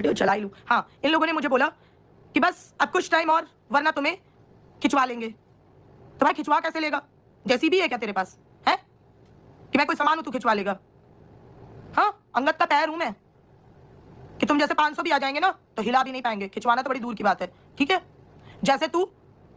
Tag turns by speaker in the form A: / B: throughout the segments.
A: Video चला ही लूँ। हाँ, इन लोगों ने मुझे बोला कि बस अब कुछ टाइम और, वरना तुम्हें खिंचवा लेंगे। तो भाई खिंचवा कैसे लेगा? जैसी भी है क्या तेरे पास है कि मैं कोई सामान हूं तू खिंचवा लेगा? हाँ, अंगद का पैर हूं मैं कि तुम जैसे 500 भी आ जाएंगे ना तो हिला भी नहीं पाएंगे। खिंचवाना तो बड़ी दूर की बात है, ठीक है? जैसे तू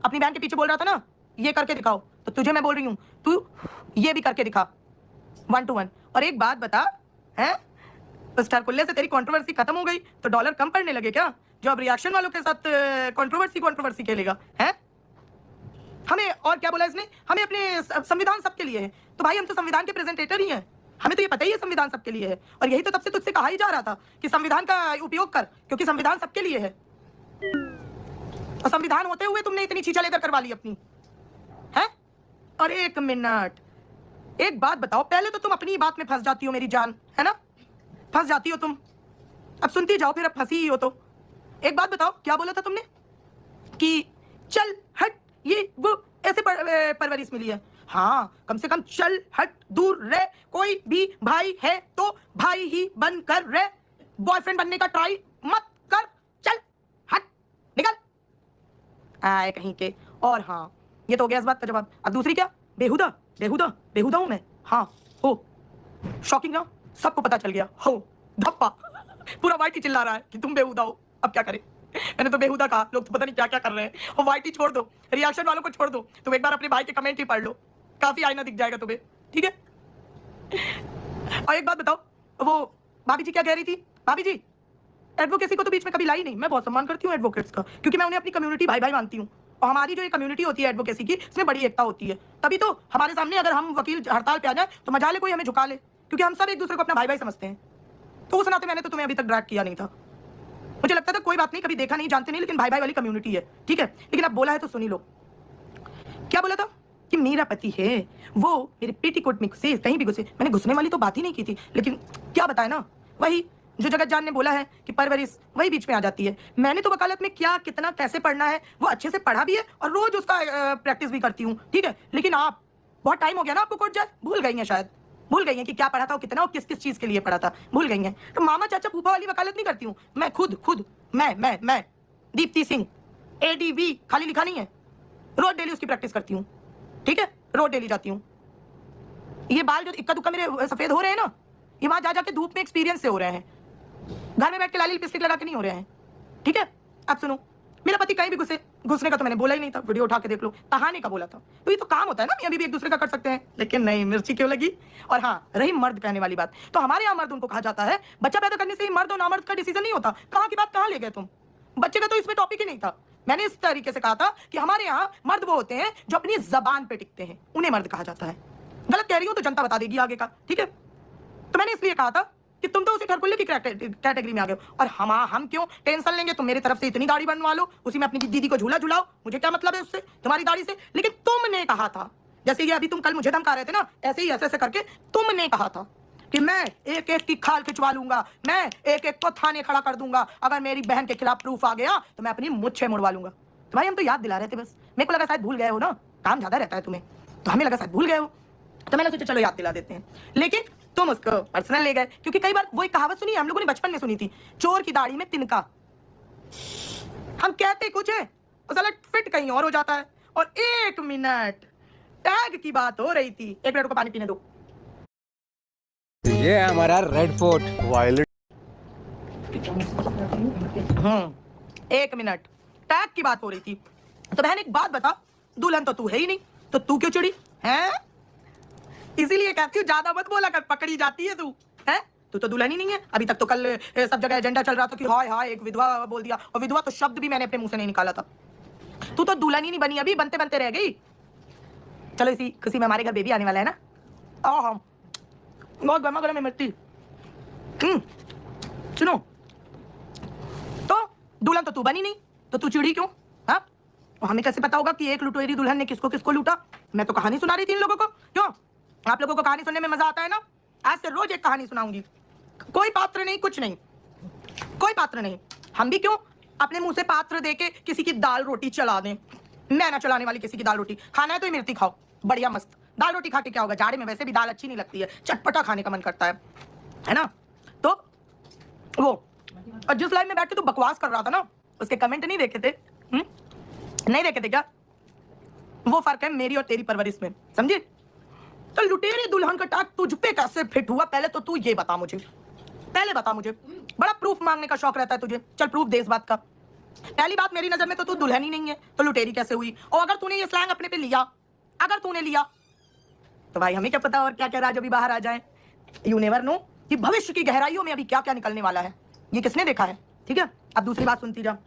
A: अपनी बहन के पीछे बोल रहा था ना, ये करके दिखाओ, तो तुझे मैं बोल रही हूँ तू ये भी करके दिखा 1 to 1। और एक बात बता, है स्टार कुल्ले से तेरी कंट्रोवर्सी खत्म हो गई तो डॉलर कम पड़ने लगे क्या, जो अब रिएक्शन वालों के साथ कंट्रोवर्सी खेलेगा? है हमें और क्या बोला इसने, हमें अपने संविधान सबके लिए है। तो भाई हम तो संविधान के प्रेजेंटेटर ही हैं, हमें तो ये पता ही है संविधान सबके लिए है। और यही तो तब से तुझसे कहा ही जा रहा था कि संविधान का उपयोग कर, क्योंकि संविधान सबके लिए है। और संविधान होते हुए तुमने इतनी चीजें लेकर करवा ली अपनी, है? और एक मिनट, एक बात बताओ, पहले तो तुम अपनी बात में फंस जाती हो मेरी जान, है ना? फंस जाती हो तुम, अब सुनती जाओ, फिर अब फंसी ही हो तो। एक बात बताओ, क्या बोला था तुमने कि चल हट ये वो ऐसे परवरिश मिली है? हाँ, कम से कम चल हट दूर रह, कोई भी भाई है तो भाई ही बन कर रह, बॉयफ्रेंड बनने का ट्राई मत कर, चल हट निकल आए कहीं के। और हाँ, ये तो हो गया इस बात का जवाब। अब दूसरी क्या? बेहुदा बेहुदा बेहुदा हूं मैं? हाँ हो। शॉकिंग ना, सबको पता चल गया हो, धप्पा पूरा वाइट ही चिल्ला रहा है कि तुम बेहुदा हो। अब क्या करें, मैंने तो बेहुदा कहा, लोग तो पता नहीं क्या क्या कर रहे हैं। और वाइट ही छोड़ दो, रिएक्शन वालों को छोड़ दो, तुम एक बार अपने भाई के कमेंट ही पढ़ लो, काफी आईना दिख जाएगा तुम्हें, ठीक है? और एक बात बताओ, वो भाभी जी क्या कह रही थी? भाभी जी एडवोकेसी को तो बीच में कभी लाई नहीं। मैं बहुत सम्मान करती हूँ एडवोकेट्स का, क्योंकि मैं उन्हें अपनी कम्युनिटी भाई भाई मानती हूँ। और हमारी जो ये कम्युनिटी होती है एडवोकेसी की, इसमें बड़ी एकता होती है। तभी तो हमारे सामने अगर हम वकील हड़ताल पे आ जाए तो मजा ले कोई हमें झुका ले, क्योंकि हम सब एक दूसरे को अपना भाई भाई समझते हैं। तो उस नाते मैंने तो तुम्हें अभी तक ड्रैग किया नहीं था। मुझे लगता था कोई बात नहीं, कभी देखा नहीं, जानते नहीं, लेकिन भाई भाई वाली कम्युनिटी है, ठीक है? लेकिन अब बोला है तो सुनी लो। क्या बोला था कि मेरा पति है वो मेरे पेटीकोट में घुसे, कहीं भी घुसे। मैंने घुसने वाली तो बात ही नहीं की थी, लेकिन क्या बताए ना, वही जो जगत जान ने बोला है कि परवरिश, वही बीच में आ जाती है। मैंने तो वकालत में क्या कितना कैसे पढ़ना है वो अच्छे से पढ़ा भी है और रोज उसका प्रैक्टिस भी करती हूँ, ठीक है? लेकिन आप, बहुत टाइम हो गया ना आपको कोर्ट जाए, भूल गई हैं शायद, भूल गई हैं कि क्या पढ़ा था और कितना और किस किस चीज के लिए पढ़ा था, भूल गई हैं। तो मामा चाचा फूफा वाली वकालत नहीं करती हूँ मैं, खुद मैं दीप्ति सिंह ADV, खाली लिखा नहीं है, रोज डेली उसकी प्रैक्टिस करती हूँ, ठीक है? रोज डेली जाती हूँ। ये बाल जो इक्का दुक्का मेरे सफेद हो रहे हैं ना, ये वहां जा जाके धूप में एक्सपीरियंस से हो रहे हैं, घर में बैठ के लाली लिपस्टिक लगा के नहीं हो रहे हैं, ठीक है? अब सुनो, मेरा पति कहीं भी घुसने का तो मैंने बोला ही नहीं था, वीडियो उठा के देख लो, कहानी का बोला था। तो ये तो काम होता है ना, मियां बीवी एक दूसरे का कर सकते हैं, लेकिन नहीं, मिर्ची क्यों लगी? और हाँ, रही मर्द कहने वाली बात, तो हमारे यहाँ मर्द उनको कहा जाता है, बच्चा पैदा करने से ही मर्द और नामर्द का डिसीजन नहीं होता। कहाँ की बात कहाँ ले गए तुम? बच्चे का तो इसमें टॉपिक ही नहीं था। मैंने इस तरीके से कहा था कि हमारे यहाँ मर्द वो होते हैं जो अपनी जबान पे टिकते हैं, उन्हें मर्द कहा जाता है। गलत कह रही हूँ तो जनता बता देगी आगे का, ठीक है? तो मैंने इसलिए कहा था कि तुम तो उसी ठरकुल्ले की कैटेगरी में आ गए हो। और हम क्यों टेंशन लेंगे? तुम मेरी तरफ से इतनी दाढ़ी बनवा लो, उसी में अपनी दीदी को झूला झुलाओ, मुझे क्या मतलब है उससे, तुम्हारी दाढ़ी से? लेकिन तुमने कहा था, जैसे ये अभी तुम कल मुझे धमका रहे थे ना, ऐसे ही ऐसे करके तुमने कहा था कि मैं एक एक की खाल खिंचवा लूंगा, मैं एक एक को थाने खड़ा कर दूंगा, अगर मेरी बहन के खिलाफ प्रूफ आ गया तो मैं अपनी मुच्छे मुड़वा लूंगा। तो भाई हम तो याद दिला रहे थे बस, मेरे को लगा शायद भूल गए हो ना, काम ज्यादा रहता है तुम्हें, तो हमें लगा शायद भूल गए हो, तो मैंने सोचा चलो याद दिला देते हैं। लेकिन तुम उसको पर्सनल ले गए, क्योंकि कई बार वो एक कहावत सुनी है, हम लोगों ने बचपन में सुनी थी, चोर की दाढ़ी में तिनका। हम कहते कुछ है और साला फिट कहीं और हो जाता है। और एक मिनट, टैग की बात हो रही थी, एक मिनट को पानी पीने दो।
B: ये हमारा रेड फोर्ट वायलेट।
A: एक मिनट, टैग की बात हो रही थी। तो बहन एक बात बता, दुल्हन तो तू है ही नहीं, तो तू क्यों चिड़ी है? इसीलिए कहती हूँ ज्यादा मत बोला कर, पकड़ी जाती है तू, है? तू तो दुल्हन ही नहीं है। अभी तक तो कल सब जगह एजेंडा चल रहा था कि हाय हाय एक विधवा बोल दिया, और विधवा तो शब्द भी मैंने अपने मुंह से नहीं निकाला था। तू तो दुल्हन ही नहीं बनी, अभी बनते बनते रह गई। चलो इसी खुशी में हमारे घर बेबी आने वाला है ना, हाँ बहुत गर्मा गर्म है मिर्ची। सुनो, तो दुल्हन तो तू बनी नहीं, तो तू चिड़ी क्यों? हाँ, हमें कैसे पता होगा कि एक लुटेरी दुल्हन ने किसको किसको लूटा? मैं तो कहानी सुना रही थी इन लोगों को। क्यों आप लोगों को कहानी सुनने में मजा आता है ना? आज से रोज एक कहानी सुनाऊंगी, कोई पात्र नहीं, कुछ नहीं, कोई पात्र नहीं। हम भी क्यों अपने मुंह से पात्र देके किसी की दाल रोटी चला दें? मैं ना चलाने वाली किसी की दाल रोटी। खाना है तो मिर्ची खाओ, बढ़िया मस्त। दाल रोटी खा के क्या होगा, जाड़े में वैसे भी दाल अच्छी नहीं लगती है, चटपटा खाने का मन करता है ना? तो वो और जिस लाइव में बैठ के तू बकवास कर रहा था ना, उसके कमेंट नहीं देखे थे? नहीं देखे थे क्या? वो फर्क है मेरी और तेरी परवरिश में, समझे? तो लुटेरे दुल्हन का टाक तुझ पे कैसे फिट हुआ, पहले तो तू ये बता मुझे, पहले बता मुझे। बड़ा प्रूफ मांगने का शौक रहता है तुझे, चल प्रूफ दे इस बात का। पहली बात, मेरी नजर में तो तू दुल्हन ही नहीं है, तो लुटेरी कैसे हुई? और अगर तूने ये स्लैंग अपने पे लिया, अगर तूने लिया, तो भाई हमें क्या पता और क्या क्या राज अभी बाहर आ जाए। यू नेवर नो कि भविष्य की गहराइयों में अभी क्या क्या निकलने वाला है, ये किसने देखा है? ठीक है, अब दूसरी बात सुनती जा,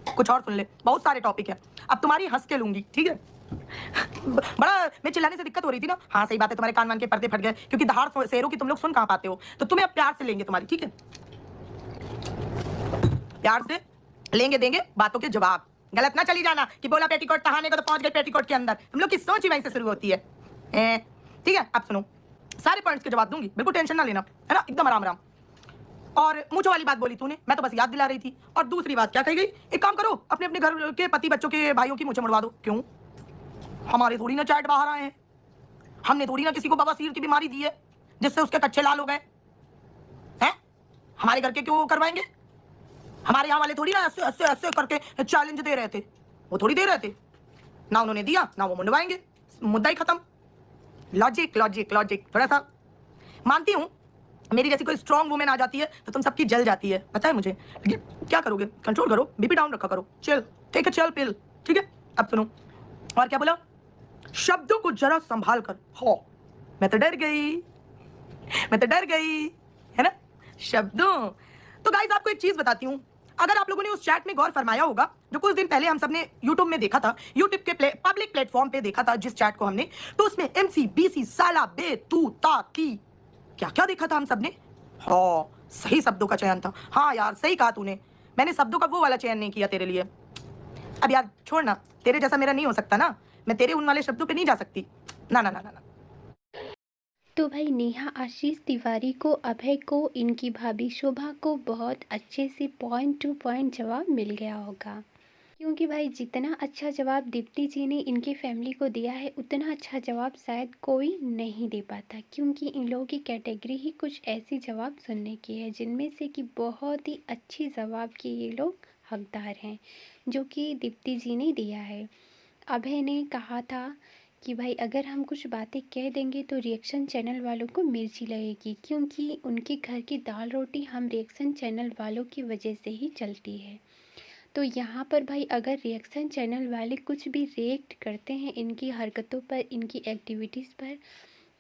A: कुछ और सुन ले, बहुत सारे टॉपिक है, अब तुम्हारी हंस के लूंगी, ठीक है? बड़ा मैं चिल्लाने से दिक्कत हो रही थी ना, हाँ सही बात है, तुम्हारे कान वान के पर्दे फट गए, क्योंकि दहाड़ शेरों की तुम लोग सुन कहाँ पाते हो, तो तुम्हें अब प्यार से लेंगे तुम्हारी, ठीक है? प्यार से लेंगे, देंगे बातों के जवाब। गलत ना चली जाना कि बोला पेटीकोट तहाने को तो पहुंच गए पेटीकोट के अंदर। तुम लोग की सोच ही वहीं से शुरू होती है। ठीक है, अब सुनो, सारे पॉइंट्स के जवाब दूंगी, बिल्कुल टेंशन ना लेना, है ना? एकदम आराम आराम। और मूंछों वाली बात बोली तूने, मैं तो बस याद दिला रही थी। और दूसरी बात क्या कही गई? एक काम करो, अपने अपने घर के पति बच्चों के भाइयों की मूंछें मुड़वा दो। क्यों? हमारे थोड़ी ना चैट बाहर आए हैं, हमने थोड़ी ना किसी को बवासीर की बीमारी दी है जिससे उसके कच्चे लाल हो गए हैं। हमारे घर के क्यों करवाएंगे? हमारे यहाँ वाले थोड़ी ना ऐसे ऐसे ऐसे करके चैलेंज दे रहे थे, वो थोड़ी दे रहे थे ना, उन्होंने दिया ना वो मुंडवाएंगे, मुद्दा ही खत्म। लॉजिक लॉजिक लॉजिक, थोड़ा सा मानती हूँ, मेरी जैसी कोई स्ट्रॉन्ग वुमेन आ जाती है तो तुम सबकी जल जाती है, पता है मुझे, लेकिन क्या करोगे? कंट्रोल करो, बीपी डाउन रखा करो, chill, take a chill pill, ठीक है? अब सुनो, और क्या बोला? शब्दों को जरा संभाल कर। हो, मैं तो डर गई, मैं तो डर गई, है ना? शब्दों। तो गाइस आपको एक चीज बताती हूँ, अगर आप लोगों ने उस चैट में गौर फरमाया होगा जो कुछ दिन पहले हम सबने यूट्यूब में देखा था, यूट्यूब के पब्लिक प्लेटफॉर्म पे देखा था जिस चैट को हमने, तो उसमें एमसी बीसी साला बे तू ता की क्या क्या देखा था हम सबने। हाँ, सही शब्दों का चयन था। हाँ यार, सही कहा तूने, मैंने शब्दों का वो वाला चयन नहीं किया तेरे लिए। अब यार छोड़ ना, तेरे जैसा मेरा नहीं हो सकता ना, मैं तेरे उन वाले शब्दों पे नहीं जा सकती, ना ना ना ना ना।
C: तो भाई नेहा आशीष तिवारी को, अभय को, इनकी भाभी शोभा को बहुत अच्छे से पॉइंट टू पॉइंट जवाब मिल गया होगा, क्योंकि भाई जितना अच्छा जवाब दीप्ति जी ने इनकी फैमिली को दिया है उतना अच्छा जवाब शायद कोई नहीं दे पाता, क्योंकि इन लोगों की कैटेगरी ही कुछ ऐसी जवाब सुनने की है जिनमें से कि बहुत ही अच्छी जवाब के ये लोग हकदार हैं, जो कि दीप्ति जी ने दिया है। अभय ने कहा था कि भाई अगर हम कुछ बातें कह देंगे तो रिएक्शन चैनल वालों को मिर्ची लगेगी, क्योंकि उनके घर की दाल रोटी हम रिएक्शन चैनल वालों की वजह से ही चलती है। तो यहाँ पर भाई अगर रिएक्शन चैनल वाले कुछ भी रिएक्ट करते हैं इनकी हरकतों पर, इनकी एक्टिविटीज़ पर,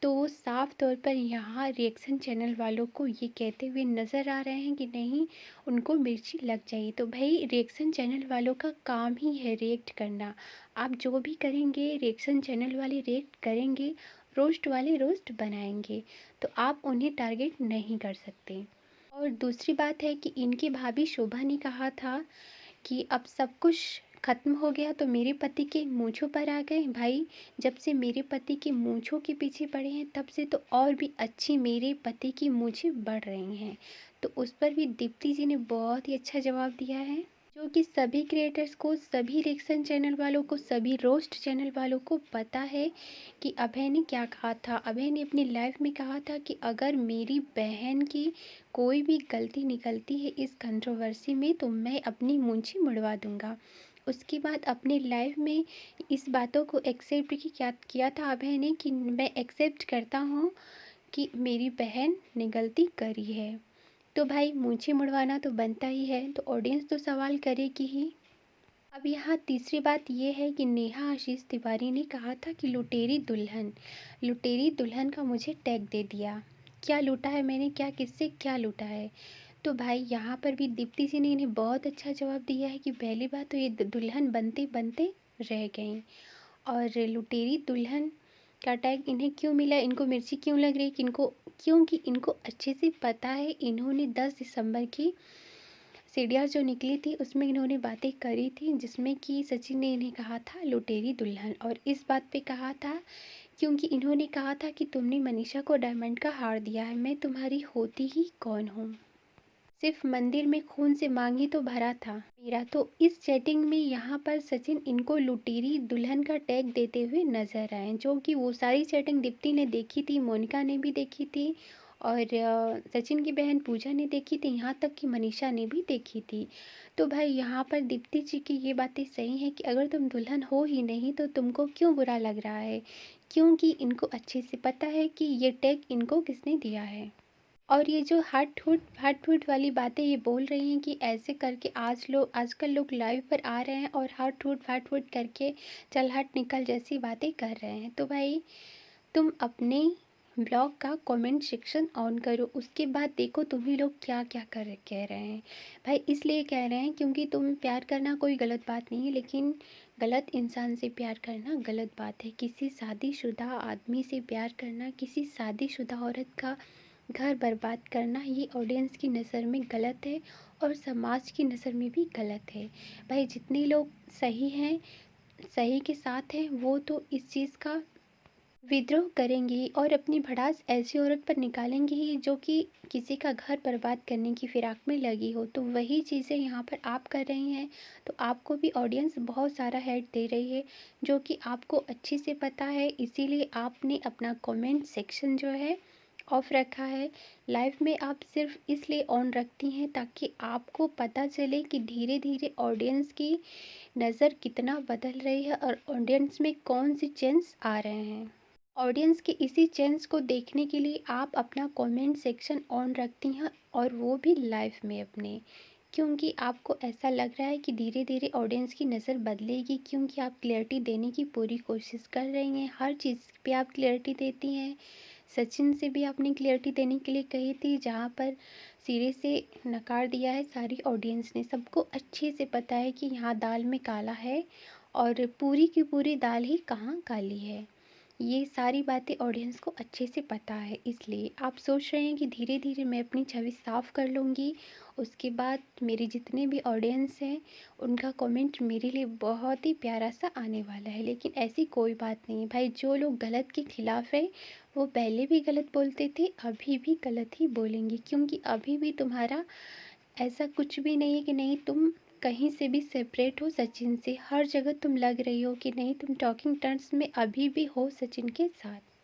C: तो साफ तौर पर यहाँ रिएक्शन चैनल वालों को ये कहते हुए नज़र आ रहे हैं कि नहीं, उनको मिर्ची लग जाएगी। तो भाई रिएक्शन चैनल वालों का काम ही है रिएक्ट करना। आप जो भी करेंगे रिएक्शन चैनल वाले रिएक्ट करेंगे, रोस्ट वाले रोस्ट बनाएंगे, तो आप उन्हें टारगेट नहीं कर सकते। और दूसरी बात है कि इनकी भाभी शोभा ने कहा था कि अब सब कुछ ख़त्म हो गया तो मेरे पति के मूँछों पर आ गए। भाई जब से मेरे पति के मूँछों के पीछे पड़े हैं तब से तो और भी अच्छी मेरे पति की मूँछें बढ़ रही हैं। तो उस पर भी दीप्ति जी ने बहुत ही अच्छा जवाब दिया है, जो कि सभी क्रिएटर्स को, सभी रिएक्शन चैनल वालों को, सभी रोस्ट चैनल वालों को पता है कि अभय ने क्या कहा था। अभय ने अपनी लाइफ में कहा था कि अगर मेरी बहन की कोई भी गलती निकलती है इस कंट्रोवर्सी में तो मैं अपनी मूंछें मुड़वा दूंगा। उसके बाद अपने लाइफ में इस बातों को एक्सेप्ट किया था अभय ने कि मैं एक्सेप्ट करता हूँ कि मेरी बहन ने गलती करी है। तो भाई मूंछें मुड़वाना तो बनता ही है, तो ऑडियंस तो सवाल करेगी ही। अब यहाँ तीसरी बात ये है कि नेहा आशीष तिवारी ने कहा था कि लुटेरी दुल्हन का मुझे टैग दे दिया। क्या लूटा है मैंने, क्या किससे क्या लूटा है? तो भाई यहाँ पर भी दीप्ति जी ने इन्हें बहुत अच्छा जवाब दिया है कि पहली बात तो ये दुल्हन बनते बनते रह गई, और लुटेरी दुल्हन का टैग इन्हें क्यों मिला, इनको मिर्ची क्यों लग रही, किनको? क्योंकि इनको अच्छे से पता है, इन्होंने 10 दिसंबर की सीढ़ियाँ जो निकली थी उसमें इन्होंने बातें करी थी, जिसमें कि सचिन ने इन्हें कहा था लुटेरी दुल्हन, और इस बात पे कहा था क्योंकि इन्होंने कहा था कि तुमने मनीषा को डायमंड का हार दिया है, मैं तुम्हारी होती ही कौन हूँ, सिर्फ मंदिर में खून से मांगी तो भरा था मेरा। तो इस चैटिंग में यहाँ पर सचिन इनको लुटेरी दुल्हन का टैग देते हुए नजर आए, जो कि वो सारी चैटिंग दीप्ति ने देखी थी, मोनिका ने भी देखी थी, और सचिन की बहन पूजा ने देखी थी, यहाँ तक कि मनीषा ने भी देखी थी। तो भाई यहाँ पर दीप्ति जी की ये बातें सही हैं कि अगर तुम दुल्हन हो ही नहीं तो तुमको क्यों बुरा लग रहा है, क्योंकि इनको अच्छे से पता है कि ये टैग इनको किसने दिया है। और ये जो हट-फुट वाली बातें ये बोल रही हैं कि ऐसे करके आजकल लोग लाइव पर आ रहे हैं और हट-फुट करके चल हट निकल जैसी बातें कर रहे हैं। तो भाई तुम अपने ब्लॉग का कमेंट सेक्शन ऑन करो, उसके बाद देखो तुम्ही लोग क्या-क्या कह रहे हैं। भाई इसलिए कह रहे हैं क्योंकि तुम प्यार करना कोई गलत बात नहीं है, लेकिन गलत इंसान से प्यार करना गलत बात है। किसी शादीशुदा आदमी से प्यार करना, किसी शादीशुदा औरत का घर बर्बाद करना, ये ऑडियंस की नज़र में गलत है और समाज की नज़र में भी गलत है। भाई जितने लोग सही हैं, सही के साथ हैं, वो तो इस चीज़ का विद्रोह करेंगे ही और अपनी भड़ास ऐसी औरत पर निकालेंगे ही जो कि किसी का घर बर्बाद करने की फिराक में लगी हो। तो वही चीज़ें यहाँ पर आप कर रही हैं, तो आपको भी ऑडियंस बहुत सारा हेट दे रही है, जो कि आपको अच्छे से पता है। इसीलिए आपने अपना कमेंट सेक्शन जो है ऑफ रखा है। लाइव में आप सिर्फ इसलिए ऑन रखती हैं ताकि आपको पता चले कि धीरे धीरे ऑडियंस की नज़र कितना बदल रही है और ऑडियंस में कौन से चेंज आ रहे हैं। ऑडियंस के इसी चेंज को देखने के लिए आप अपना कमेंट सेक्शन ऑन रखती हैं और वो भी लाइव में अपने, क्योंकि आपको ऐसा लग रहा है कि धीरे धीरे ऑडियंस की नज़र बदलेगी, क्योंकि आप क्लैरिटी देने की पूरी कोशिश कर रही हैं, हर चीज़ पे आप क्लैरिटी देती हैं। सचिन से भी आपने क्लैरिटी देने के लिए कही थी, जहाँ पर सिरे से नकार दिया है सारी ऑडियंस ने। सबको अच्छे से पता है कि यहाँ दाल में काला है और पूरी की पूरी दाल ही कहाँ काली है। ये सारी बातें ऑडियंस को अच्छे से पता है, इसलिए आप सोच रहे हैं कि धीरे धीरे मैं अपनी छवि साफ़ कर लूँगी, उसके बाद मेरे जितने भी ऑडियंस हैं उनका कमेंट मेरे लिए बहुत ही प्यारा सा आने वाला है। लेकिन ऐसी कोई बात नहीं है भाई, जो लोग गलत के ख़िलाफ़ है वो पहले भी गलत बोलते थे, अभी भी गलत ही बोलेंगे, क्योंकि अभी भी तुम्हारा ऐसा कुछ भी नहीं है कि नहीं तुम कहीं से भी सेपरेट हो सचिन से। हर जगह तुम लग रही हो कि नहीं, तुम टॉकिंग टर्म्स में अभी भी हो सचिन के साथ।